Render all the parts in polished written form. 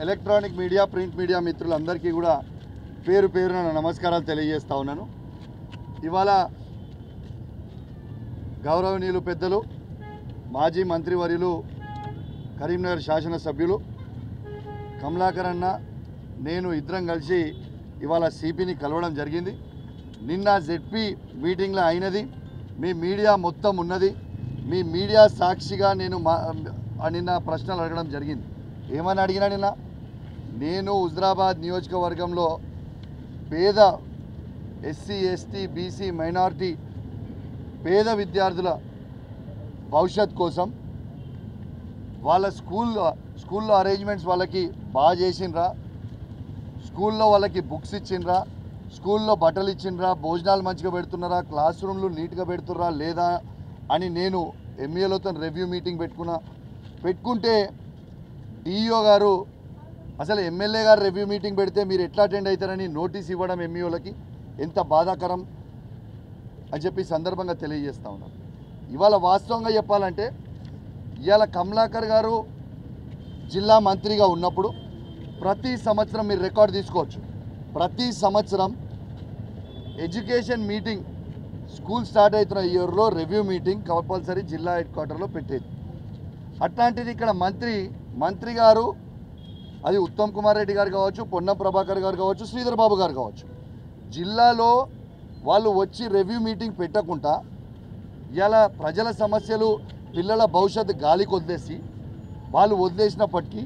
Electronic media print media మిత్రులందరికీ కూడా పేరు పేరున నమస్కారాలు తెలియజేస్తా ఉన్నాను. ఇవాళ గౌరవనీయులు పెద్దలు మాజీ మంత్రివర్యులు కరీంనగర్ శాసనసభ్యులు కమలాకర్ అన్న నేను ఇద్దరం కలిసి ఇవాళ సిపిని కలవడం జరిగింది. నిన్న జెడ్పీ మీటింగ్లో అయినది మీ మీడియా మొత్తం ఉన్నది. మీ మీడియా సాక్షిగా నేను నిన్న ప్రశ్నలు అడగడం జరిగింది. ఏమని అడిగినా నిన్న నేను హుజరాబాద్ నియోజకవర్గంలో పేద ఎస్సీ ఎస్టీ బీసీ మైనారిటీ పేద విద్యార్థుల భవిష్యత్ కోసం వాళ్ళ స్కూల్లో అరేంజ్మెంట్స్ వాళ్ళకి బాగా చేసిండ్రా, స్కూల్లో వాళ్ళకి బుక్స్ ఇచ్చిండ్రా, స్కూల్లో బట్టలు ఇచ్చిండ్రా, భోజనాలు మంచిగా పెడుతున్నారా, క్లాస్ రూమ్లు నీట్గా పెడుతున్నారా లేదా అని నేను ఎంఈఓలతో రివ్యూ మీటింగ్ పెట్టుకుంటే డిఈఓ గారు అసలు ఎమ్మెల్యే గారు రివ్యూ మీటింగ్ పెడితే మీరు ఎట్లా అటెండ్ అవుతారని నోటీస్ ఇవ్వడం ఎంఈఓలకి ఎంత బాధాకరం అని చెప్పి సందర్భంగా తెలియజేస్తా ఉన్నాను. ఇవాళ వాస్తవంగా చెప్పాలంటే ఇవాళ కమలాకర్ గారు జిల్లా మంత్రిగా ఉన్నప్పుడు ప్రతి సంవత్సరం మీరు రికార్డు తీసుకోవచ్చు, ప్రతి సంవత్సరం ఎడ్యుకేషన్ మీటింగ్ స్కూల్ స్టార్ట్ అవుతున్న ఇయర్లో రివ్యూ మీటింగ్ కంపల్సరీ జిల్లా హెడ్ క్వార్టర్లో పెట్టేది. అట్లాంటిది ఇక్కడ మంత్రి గారు అది ఉత్తమ్ కుమార్ రెడ్డి గారు కావచ్చు, పొన్నం ప్రభాకర్ గారు కావచ్చు, శ్రీధర్ బాబు గారు కావచ్చు, జిల్లాలో వాళ్ళు వచ్చి రివ్యూ మీటింగ్ పెట్టకుండా ఇలా ప్రజల సమస్యలు పిల్లల భవిష్యత్తు గాలికి వదిలేసి వాళ్ళు వదిలేసినప్పటికీ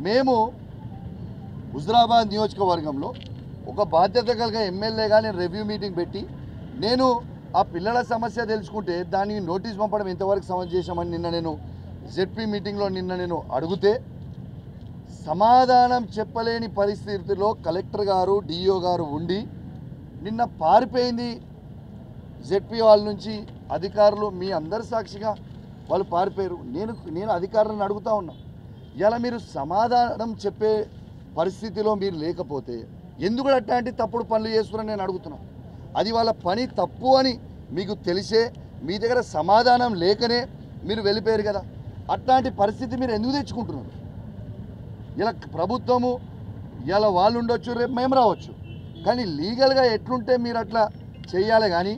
మేము హుజరాబాద్ నియోజకవర్గంలో ఒక బాధ్యత కలిగిన ఎమ్మెల్యేగా నేను రివ్యూ మీటింగ్ పెట్టి నేను ఆ పిల్లల సమస్య తెలుసుకుంటే దానికి నోటీస్ పంపడం ఎంతవరకు సమంజసమని నిన్న నేను జెడ్పీ మీటింగ్లో నేను అడిగితే సమాధానం చెప్పలేని పరిస్థితిలో కలెక్టర్ గారు డిఓ గారు ఉండి నిన్న పారిపోయింది. జెడ్పీ వాళ్ళ నుంచి అధికారులు మీ అందరి సాక్షిగా వాళ్ళు పారిపోయారు. నేను అధికారులను అడుగుతూ ఉన్నా, ఇలా మీరు సమాధానం చెప్పే పరిస్థితిలో మీరు లేకపోతే ఎందుకు అట్లాంటి తప్పుడు పనులు చేస్తున్నారని నేను అడుగుతున్నాను. అది వాళ్ళ పని తప్పు అని మీకు తెలిసే మీ దగ్గర సమాధానం లేకనే మీరు వెళ్ళిపోయారు కదా. అట్లాంటి పరిస్థితి మీరు ఎందుకు తెచ్చుకుంటున్నారు? ఇలా ప్రభుత్వము ఇలా వాళ్ళు ఉండొచ్చు, రేపు మేము రావచ్చు, కానీ లీగల్గా ఎట్లుంటే మీరు అట్లా చేయాలి. కానీ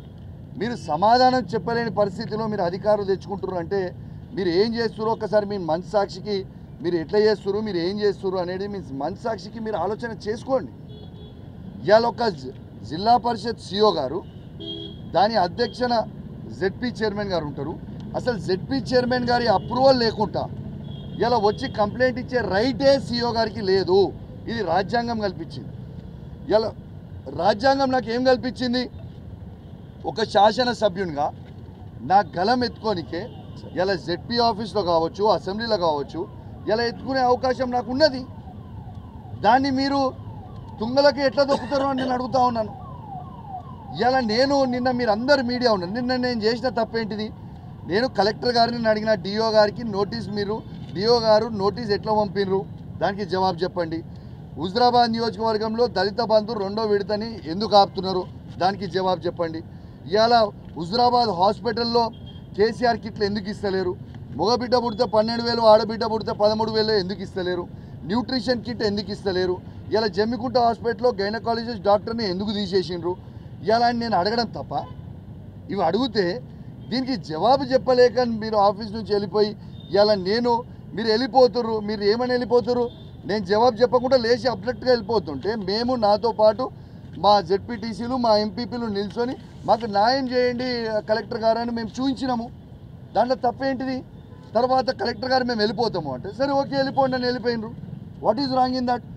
మీరు సమాధానం చెప్పలేని పరిస్థితిలో మీరు అధికారులు తెచ్చుకుంటున్నారు అంటే మీరు ఏం చేస్తున్నారు ఒకసారి మీ మనస్సాక్షికి మీరు ఎట్లా చేస్తున్నారు, మీరు ఏం చేస్తున్నారు అనేది మీ మనస్సాక్షికి మీరు ఆలోచన చేసుకోండి. ఇవాళ ఒక జిల్లా పరిషత్ సిఓ గారు, దాని అధ్యక్షన జెడ్పీ చైర్మన్ గారు ఉంటారు. అసలు జెడ్పీ చైర్మన్ గారి అప్రూవల్ లేకుండా ఇలా వచ్చి కంప్లైంట్ ఇచ్చే రైటే సిఓ గారికి లేదు. ఇది రాజ్యాంగం కల్పించింది. ఇలా రాజ్యాంగం నాకు ఏం కల్పించింది? ఒక శాసనసభ్యునిగా నా గలం ఎత్తుకోనికే ఇలా జెడ్పీ ఆఫీస్లో కావచ్చు, అసెంబ్లీలో కావచ్చు, ఇలా ఎత్తుకునే అవకాశం నాకు ఉన్నది. దాన్ని మీరు తుంగలకి ఎట్లా దొక్కుతారో అని నేను అడుగుతా ఉన్నాను. ఇలా నిన్న మీరు అందరు మీడియా ఉన్నారు, నిన్న నేను చేసిన తప్పేంటిది? నేను కలెక్టర్ గారిని అడిగిన డిఓ గారికి నోటీస్, మీరు డిఓ గారు నోటీస్ ఎట్లా పంపినరు దానికి జవాబు చెప్పండి. హుజరాబాద్ నియోజకవర్గంలో దళిత బంధు 2వ విడతని ఎందుకు ఆపుతున్నారు దానికి జవాబు చెప్పండి. ఇవాళ హుజరాబాద్ హాస్పిటల్లో కేసీఆర్ కిట్లు ఎందుకు ఇస్తలేరు? మగబిడ్డ పుడితే 12,000, ఆడబిడ్డ పుడితే 13,000 ఎందుకు ఇస్తలేరు? న్యూట్రిషన్ కిట్ ఎందుకు ఇస్తలేరు? ఇలా జమ్మికుంట హాస్పిటల్లో గైనకాలజిస్ట్ డాక్టర్ని ఎందుకు తీసేసిండ్రు? ఇలా నేను అడగడం తప్ప, ఇవి అడిగితే దీనికి జవాబు చెప్పలేక మీరు ఆఫీస్ నుంచి వెళ్ళిపోయి ఇలా మీరు వెళ్ళిపోతుర్రు. మీరు ఏమని వెళ్ళిపోతుర్రు? నేను జవాబు చెప్పకుండా లేచి అబ్జెక్ట్గా వెళ్ళిపోతుంటే మేము నాతో పాటు మా జెడ్పీటీసీలు మా ఎంపీపీలు నిల్చొని మాకు న్యాయం చేయండి కలెక్టర్ గారు అని మేము చూపించినాము. దాంట్లో తప్పేంటిది? తర్వాత కలెక్టర్ గారు మేము వెళ్ళిపోతాము అంటే సరే ఓకే వెళ్ళిపోండి అని వెళ్ళిపోయినరు. What is wrong in that?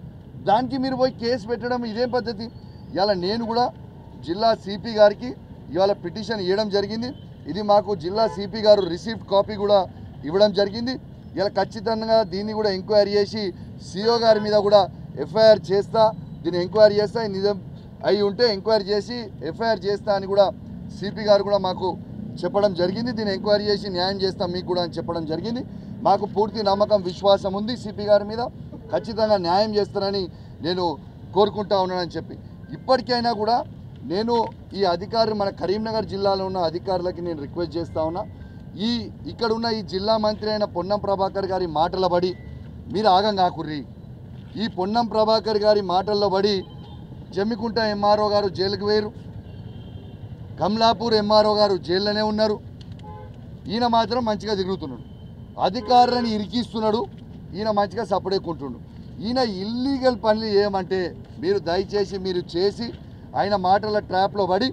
దానికి మీరు పోయి కేసు పెట్టడం ఇదేం పద్ధతి? ఇవాళ నేను కూడా జిల్లా సిపి గారికి ఇవాళ పిటిషన్ ఇవ్వడం జరిగింది. ఇది మాకు జిల్లా సిపి గారు రిసీప్ట్ కాపీ కూడా ఇవ్వడం జరిగింది. ఇలా ఖచ్చితంగా దీన్ని కూడా ఎంక్వైరీ చేసి సిఓ గారి మీద కూడా ఎఫ్ఐఆర్ చేస్తా, దీన్ని ఎంక్వైరీ చేస్తా, నిజం అయి ఉంటే ఎంక్వైరీ చేసి ఎఫ్ఐఆర్ చేస్తా అని కూడా సిపి గారు కూడా మాకు చెప్పడం జరిగింది. దీన్ని ఎంక్వైరీ చేసి న్యాయం చేస్తాం మీకు కూడా అని చెప్పడం జరిగింది. మాకు పూర్తి నమ్మకం విశ్వాసం ఉంది సిపి గారి మీద, ఖచ్చితంగా న్యాయం చేస్తారని నేను కోరుకుంటా ఉన్నానని చెప్పి ఇప్పటికైనా కూడా నేను ఈ అధికారులు మన కరీంనగర్ జిల్లాలో ఉన్న అధికారులకి నేను రిక్వెస్ట్ చేస్తా ఉన్నా, ఇక్కడ ఉన్న ఈ జిల్లా మంత్రి అయిన పొన్నం ప్రభాకర్ గారి మాటల బడి మీరు ఆగం కాకుర్రి. ఈ పొన్నం ప్రభాకర్ గారి మాటల్లో పడి జమ్మికుంట ఎంఆర్ఓ గారు జైలుకు వేయరు, కమలాపూర్ ఎంఆర్ఓ గారు జైల్లోనే ఉన్నారు. ఈయన మాత్రం మంచిగా తిరుగుతున్నాడు, అధికారులను ఇరికిస్తున్నాడు. ఈయన మంచిగా సపడేకుంటుండు. ఈయన ఇల్లీగల్ పనులు ఏమంటే మీరు దయచేసి మీరు చేసి ఆయన మాటల ట్రాప్లో పడి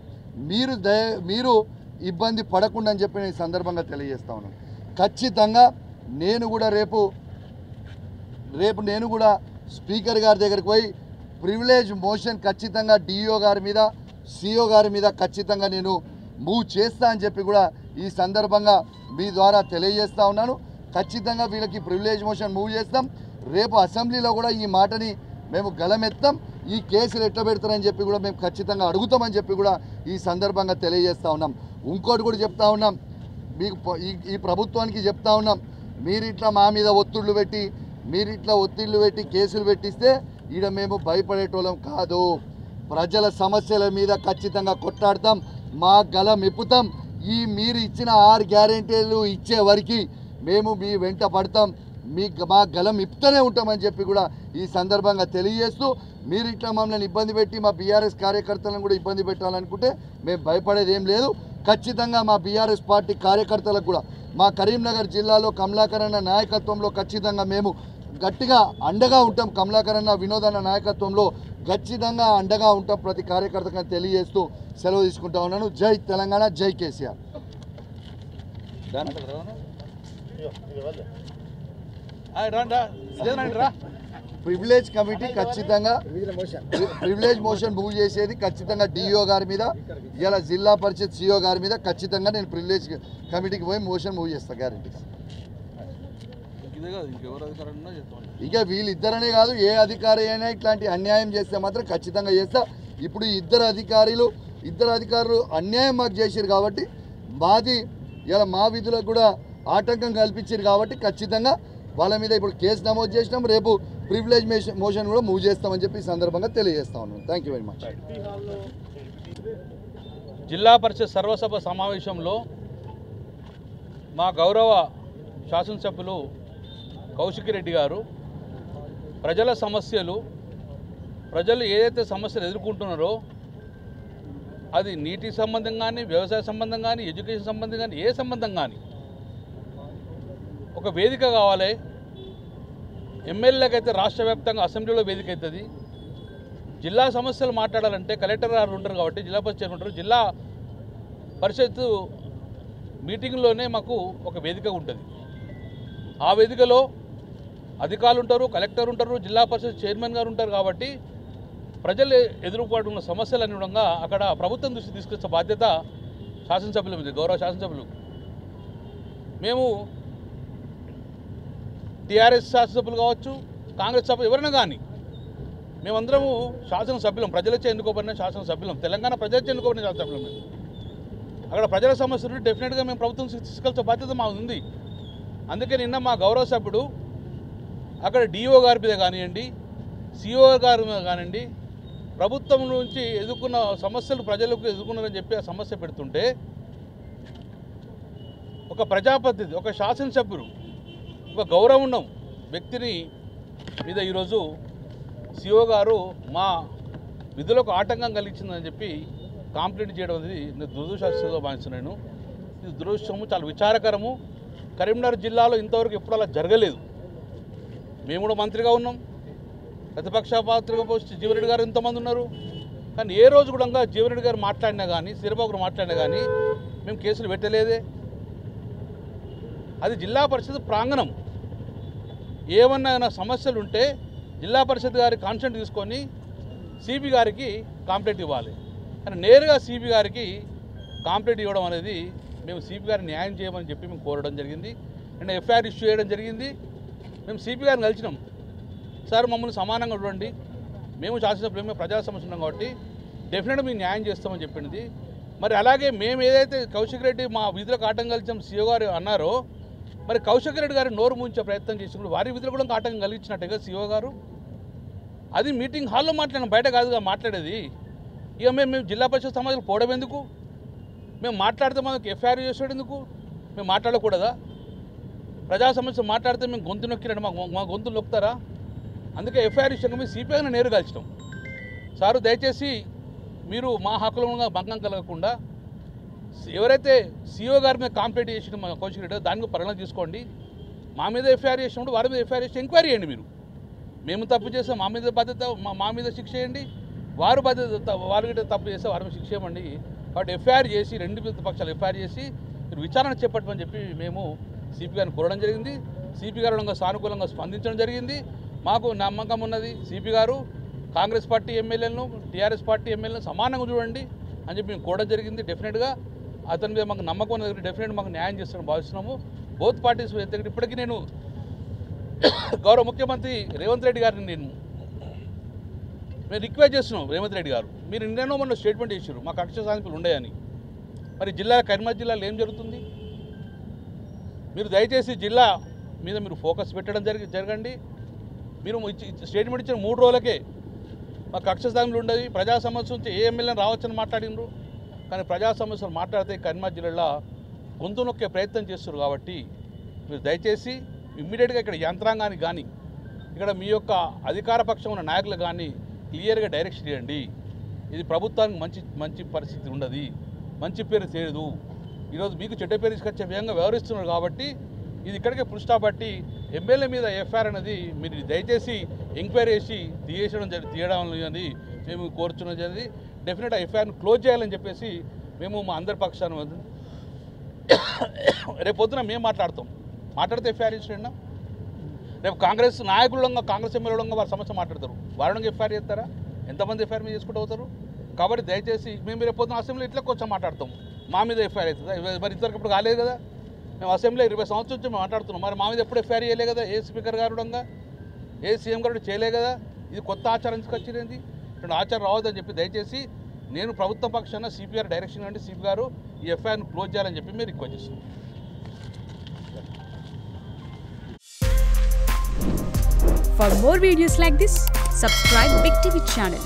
మీరు ఇబ్బంది పడకుండా అని చెప్పి నేను సందర్భంగా తెలియజేస్తా ఉన్నాను. ఖచ్చితంగా నేను కూడా రేపు నేను కూడా స్పీకర్ గారి దగ్గరికి పోయి ప్రివిలేజ్ మోషన్ ఖచ్చితంగా డిఓ గారి మీద సిఓ గారి మీద ఖచ్చితంగా నేను మూవ్ చేస్తా అని చెప్పి కూడా ఈ సందర్భంగా మీ ద్వారా తెలియజేస్తా ఉన్నాను. ఖచ్చితంగా వీళ్ళకి ప్రివిలేజ్ మోషన్ మూవ్ చేస్తాం. రేపు అసెంబ్లీలో కూడా ఈ మాటని మేము గలమెత్తాం. ఈ కేసులు ఎట్లా పెడతారని చెప్పి కూడా మేము ఖచ్చితంగా అడుగుతామని చెప్పి కూడా ఈ సందర్భంగా తెలియజేస్తూ ఉన్నాం. ఇంకోటి కూడా చెప్తా ఉన్నాం, మీకు ఈ ప్రభుత్వానికి చెప్తా ఉన్నాం, మీరు ఇట్లా మా మీద ఒత్తిళ్లు పెట్టి కేసులు పెట్టిస్తే ఈడ మేము భయపడేటోళ్ళం కాదు. ప్రజల సమస్యల మీద ఖచ్చితంగా కొట్లాడతాం, మా గలం ఇప్పుతాం. మీరు ఇచ్చిన 6 గ్యారెంటీలు ఇచ్చే వరకు మేము మీ వెంట పడతాం, మా గలం ఇప్పుతూనే ఉంటామని చెప్పి కూడా ఈ సందర్భంగా తెలియజేస్తూ, మీరు ఇట్లా మమ్మల్ని ఇబ్బంది పెట్టి మా బీఆర్ఎస్ కార్యకర్తలను కూడా ఇబ్బంది పెట్టాలనుకుంటే మేము భయపడేది ఏం లేదు. ఖచ్చితంగా మా బీఆర్ఎస్ పార్టీ కార్యకర్తలకు కూడా మా కరీంనగర్ జిల్లాలో కమలాకర్ అన్న నాయకత్వంలో ఖచ్చితంగా మేము గట్టిగా అండగా ఉంటాం. కమలాకర్ అన్న వినోద్ అన్న నాయకత్వంలో ఖచ్చితంగా అండగా ఉంటాం ప్రతి కార్యకర్తగా తెలియజేస్తూ సెలవు తీసుకుంటా ఉన్నాను. జై తెలంగాణ, జై కేసీఆర్. ప్రివిలేజ్ కమిటీ ఖచ్చితంగా ప్రివిలేజ్ మోషన్ మూవ్ చేసేది ఖచ్చితంగా డిఓ గారి మీద, ఇలా జిల్లా పరిషత్ సిఓ గారి మీద ఖచ్చితంగా నేను ప్రివిలేజ్ కమిటీకి పోయి మోషన్ మూవ్ చేస్తాను గ్యారెంటీగా. ఇక వీళ్ళిద్దరనే కాదు, ఏ అధికారి అయినా ఇట్లాంటి అన్యాయం చేస్తే మాత్రం ఖచ్చితంగా చేస్తా. ఇప్పుడు ఇద్దరు అధికారులు అన్యాయం మాకు చేశారు కాబట్టి మా విధులకు కూడా ఆటంకం కల్పించారు కాబట్టి ఖచ్చితంగా వాళ్ళ మీద ఇప్పుడు కేసు నమోదు చేసినాం. రేపు ప్రివిలేజ్ మోషన్ కూడా మూవ్ చేస్తామని చెప్పి ఈ సందర్భంగా తెలియజేస్తా ఉన్నాను. Thank you very much. జిల్లా పరిషత్ సర్వసభ సమావేశంలో మా గౌరవ శాసనసభ్యులు కౌశిక్ రెడ్డి గారు ప్రజల సమస్యలు, ప్రజలు ఏదైతే సమస్యలు ఎదుర్కొంటున్నారో అది నీటి సంబంధం కానీ, వ్యవసాయ సంబంధం కానీ, ఎడ్యుకేషన్ సంబంధం కానీ, ఏ సంబంధం కానీ ఒక వేదిక కావాలి. ఎమ్మెల్యేలకైతే రాష్ట్ర వ్యాప్తంగా అసెంబ్లీలో వేదిక అవుతుంది. జిల్లా సమస్యలు మాట్లాడాలంటే కలెక్టర్ గారు ఉంటారు కాబట్టి జిల్లా పరిషత్ ఉంటారు. జిల్లా పరిషత్ మీటింగ్లోనే మాకు ఒక వేదిక ఉంటుంది. ఆ వేదికలో అధికారులు ఉంటారు, కలెక్టర్ ఉంటారు, జిల్లా పరిషత్ చైర్మన్ గారు ఉంటారు. కాబట్టి ప్రజలు ఎదురుపడుతున్న సమస్యలన్నీ కూడా అక్కడ ప్రభుత్వం దృష్టి తీసుకొచ్చే బాధ్యత శాసనసభ్యుల మీద, గౌరవ శాసనసభ్యులు. మేము టీఆర్ఎస్ శాసనసభ్యులు కావచ్చు, కాంగ్రెస్ సభ్యులు ఎవరైనా కానీ మేమందరము శాసనసభ్యులం, ప్రజలచే ఎన్నుకోబడిన శాసనసభ్యులం, తెలంగాణ ప్రజలచే ఎన్నుకోబడిన శాసనసభ్యులం. మేము అక్కడ ప్రజల సమస్యలు డెఫినెట్గా మేము ప్రభుత్వం తీసుకెళ్తే బాధ్యత మాకు ఉంది. అందుకే నిన్న మా గౌరవ సభ్యుడు అక్కడ డిఓ గారి మీద కానివ్వండి, సిఓ గారి మీద కానివ్వండి, ప్రభుత్వం నుంచి ఎదుర్కొన్న సమస్యలు ప్రజలకు ఎదుర్కొన్నారని చెప్పి ఆ సమస్య పెడుతుంటే ఒక ప్రజాప్రతినిధి, ఒక శాసనసభ్యుడు, ఒక గౌరవం వ్యక్తిని మీద ఈరోజు సిఓ గారు మా విధులకు ఆటంకం కలిగించిందని చెప్పి కంప్లైంట్ చేయడం అనేది నేను దురదృష్టంగా భావిస్తున్నాను. ఇది దురదృష్టము, చాలా విచారకరము. కరీంనగర్ జిల్లాలో ఇంతవరకు ఎప్పుడు అలా జరగలేదు. మేము కూడా మంత్రిగా ఉన్నాం, ప్రతిపక్ష పాత్రగా పోస్ట్ జీవరెడ్డి గారు ఎంతమంది ఉన్నారు. కానీ ఏ రోజు కూడా జీవరెడ్డి గారు మాట్లాడినా కానీ, సిరిబాబు మాట్లాడినా కానీ మేము కేసులు పెట్టలేదే. అది జిల్లా పరిషత్ ప్రాంగణం. ఏమన్నా సమస్యలు ఉంటే జిల్లా పరిషత్ గారి కాన్సెంట్ తీసుకొని సిపి గారికి కంప్లైంట్ ఇవ్వాలి. కానీ నేరుగా సిపి గారికి కంప్లైంట్ ఇవ్వడం అనేది మేము సిపి గారిని న్యాయం చేయమని చెప్పి మేము కోరడం జరిగింది. అండ్ ఎఫ్ఐఆర్ ఇష్యూ చేయడం జరిగింది. మేము సిపి గారిని కలిసినాం, సార్ మమ్మల్ని సమానంగా చూడండి, మేము శాసనసభ్యులు, మేము ప్రజా సమస్య ఉన్నాం కాబట్టి డెఫినెట్గా మేము న్యాయం చేస్తామని చెప్పింది. మరి అలాగే మేము ఏదైతే కౌశిక్ రెడ్డి మా విధులకు ఆటంకం కలిసాం సిఓ గారు అన్నారో, మరి కౌశిక్ రెడ్డి గారు నోరు ముంచే ప్రయత్నం చేసినప్పుడు వారి విధులు కూడా ఆటంకం కలిగించినట్టుగా సిఓ గారు. అది మీటింగ్ హాల్లో మాట్లాడినాం, బయట కాదుగా మాట్లాడేది. ఇక మేము జిల్లా పరిషత్ సమాజంలో పోవడం ఎందుకు? మేము మాట్లాడితే మనకు ఎఫ్ఐఆర్ చేసేది ఎందుకు? మేము మాట్లాడకూడదా? ప్రజా సమస్య మాట్లాడితే మేము గొంతు నొక్కినట్టు మా గొంతు నొక్కుతారా? అందుకే ఎఫ్ఐఆర్ విషయంగా మేము సిపిఐని నేరు కలిసినాం. సారు దయచేసి మీరు మా హక్కులుగా భంగం కలగకుండా ఎవరైతే సిఓ గారి మీద కాంప్లైంట్ చేసిన మా కౌశిక్ రెడ్డి దానికి పరిగణన తీసుకోండి. మా మీద ఎఫ్ఐఆర్ చేసినప్పుడు వారి మీద ఎఫ్ఐఆర్ చేసి ఎంక్వైరీ చేయండి. మీరు మేము తప్పు చేస్తే మా మీద బాధ్యత, మా మీద శిక్ష చేయండి. వారు బాధ్యత, వారి తప్పు చేస్తే వారి మీద శిక్ష చేయమండి. కాబట్టి ఎఫ్ఐఆర్ చేసి రెండు పక్షాలు ఎఫ్ఐఆర్ చేసి మీరు విచారణ చేపట్టమని చెప్పి మేము సిపి గారిని కోరడం జరిగింది. సిపి గారు సానుకూలంగా స్పందించడం జరిగింది. మాకు నమ్మకం ఉన్నది, సిపి గారు కాంగ్రెస్ పార్టీ ఎమ్మెల్యేలను టీఆర్ఎస్ పార్టీ ఎమ్మెల్యేలను సమానంగా చూడండి అని చెప్పి మేము కోరడం జరిగింది. డెఫినెట్గా అతని మీద మాకు నమ్మకం ఉన్నది, డెఫినెట్గా మాకు న్యాయం చేస్తారని భావిస్తున్నాము. బోత్ పార్టీస్ ఇప్పటికీ నేను గౌరవ ముఖ్యమంత్రి రేవంత్ రెడ్డి గారిని మేము రిక్వెస్ట్ చేస్తున్నాం. రేవంత్ రెడ్డి గారు, మీరు నిన్నో మొన్న స్టేట్మెంట్ ఇచ్చారు మా కక్ష సాధింపులు ఉన్నాయని. మరి కరీంనగర్ జిల్లాలో ఏం జరుగుతుంది? మీరు దయచేసి జిల్లా మీద మీరు ఫోకస్ పెట్టడం జరగండి. మీరు స్టేట్మెంట్ ఇచ్చిన 3 రోజులకే మా కక్ష సాధింపులు ఉండేది. ప్రజా సమస్య నుంచి ఏ ఎమ్మెల్యేని రావచ్చని మాట్లాడినరు, కానీ ప్రజా సమస్యలు మాట్లాడితే కరీంనగర్ జిల్లాలో గొంతు నొక్కే ప్రయత్నం చేస్తారు. కాబట్టి మీరు దయచేసి ఇమ్మీడియట్గా ఇక్కడ యంత్రాంగానికి కానీ ఇక్కడ మీ యొక్క అధికార పక్షం ఉన్న నాయకులు కానీ క్లియర్గా డైరెక్షన్ ఇవ్వండి. ఇది ప్రభుత్వానికి మంచి పరిస్థితి ఉండదు, మంచి పేరు చేయదు. ఈరోజు మీకు చెడ్డ పేరు తీసుకొచ్చే విధంగా వ్యవహరిస్తున్నారు. కాబట్టి ఇది ఇక్కడికే ఫుల్ స్టాప్ బట్టి ఎమ్మెల్యే మీద ఎఫ్ఐఆర్ అనేది మీరు దయచేసి ఎంక్వైరీ చేసి తీయడం అనేది మేము కోరుచున్నది జరిగింది. డెఫినెట్గా ఎఫ్ఐఆర్ను క్లోజ్ చేయాలని చెప్పేసి మేము మా అందరి పక్షాన్ని రేపు పొద్దున మేము మాట్లాడితే ఎఫ్ఐఆర్ ఇచ్చినా రేపు కాంగ్రెస్ నాయకులంగా కాంగ్రెస్ ఎమ్మెల్యేలంగా వారి సమస్య మాట్లాడతారు. వారిని ఎఫ్ఐఆర్ చేస్తారా? ఎంతమంది ఎఫ్ఐఆర్ మీద చేసుకుంటూ అవుతారు? కాబట్టి దయచేసి మేము రేపు పొద్దున అసెంబ్లీ ఇట్లా కొంచెం మాట్లాడతాం. మా మీద ఎఫ్ఐఆర్ అవుతుందా? మరి ఇంతవరకు ఇప్పుడు కాలేదు కదా. మేము అసెంబ్లీ 20 సంవత్సరాల నుంచి మేము మాట్లాడుతున్నాం. మరి మా మీద ఎప్పుడు ఎఫ్ఐఆర్ చేయలే కదా. ఏ స్పీకర్ గారు ఏ సీఎం గారు చేయలే కదా. ఇది కొత్త ఆచారం తీసుకొచ్చింది. ఇటువంటి ఆచారం రావద్దని చెప్పి దయచేసి నేను ప్రభుత్వం పక్షాన సిపిఆర్ డైరెక్షన్ అండి సిపి గారు ఈ ఎఫ్ఐఆర్ను క్లోజ్ చేయాలని చెప్పి మేము రిక్వెస్ట్ చేస్తున్నాం. For more videos like this, subscribe Big TV channel.